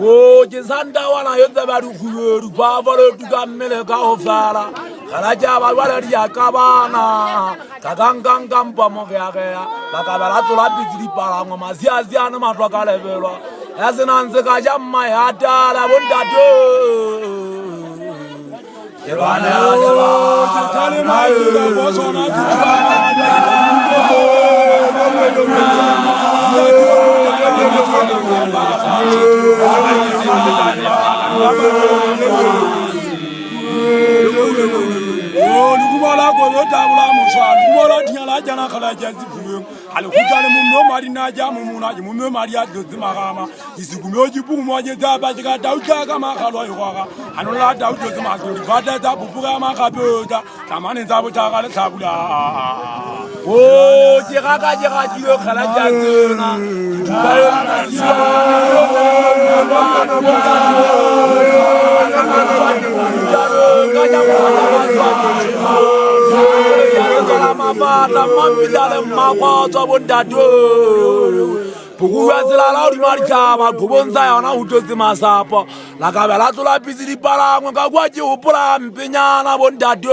Oh, Jesanda wana yote baru kuyeru pavalo tukamele kaofala kalaja balwala yakabana kakanganga mpamo vyakea bakabala tola bizili pala ngoma ziazia na matwa kalebelwa yazinanze kajamma yatala bondato Yebana yasaba kale mayu bosona Lukubala ko tabula musha lukubala tiala jana kala jazi buwe alukutale mumno mari na jamu munaji mumno mari ya dozi magama isigumeoji bugu moje daba jika dauka kama kalo yoga anola dauka kama kali bada da bubuga makaboda tamane zabo takala tabula oh jika jiro kala jazuna Mabata mambidale makwazo bondato Pukuwezela la ulimarikama kubonza yana utozi masapo Lakabela tula bizili pala mwakagwaji upula mpinyana bondato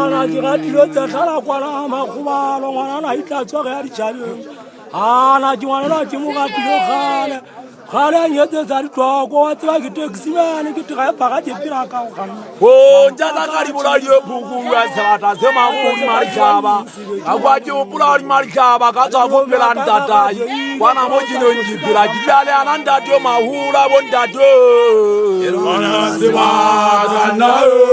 Ana jiratilo zekala kwa na makubalo Mwana hita choke ya richali Ana jiwanela jimuka tilo khale Khale nyete zari kwa watu wa kitekisimani kitika paka jepira ka ukana Oh njaza karibula liyo pukuwezela tasema ulimarikama Agwaji upula ulimarikama kaza kupela ndatayi Wana mojino njipila jilale anandato mahula bondato Wana sewa kanayo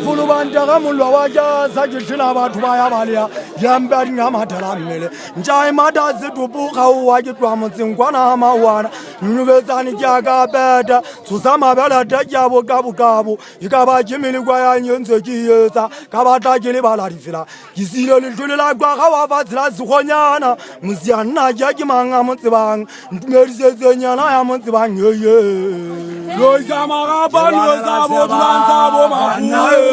Fulubanda mulwa wajaza jishina batu baya balia yambari ngamatala mele njai madazi tubuka uwajitwa mzingwana mawana nubezani jaga beda susama bela dajabo gabu ikaba jimili kwa ya nyenze kiyeza kaba tajili balarifila kisilo lintulila kwa kawa fazila zikhonyana mziana jagi manga mzibang ntumeriseze nyana ya mzibang yeye loja magaba loza bo tuanza bo makuwe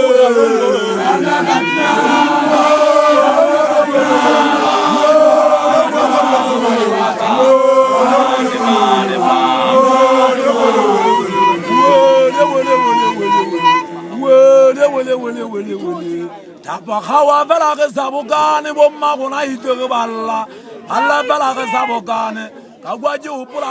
Tabakawa vela ke sabukane bomma kona hitwe balla alla vela ke sabukane kagwaji upula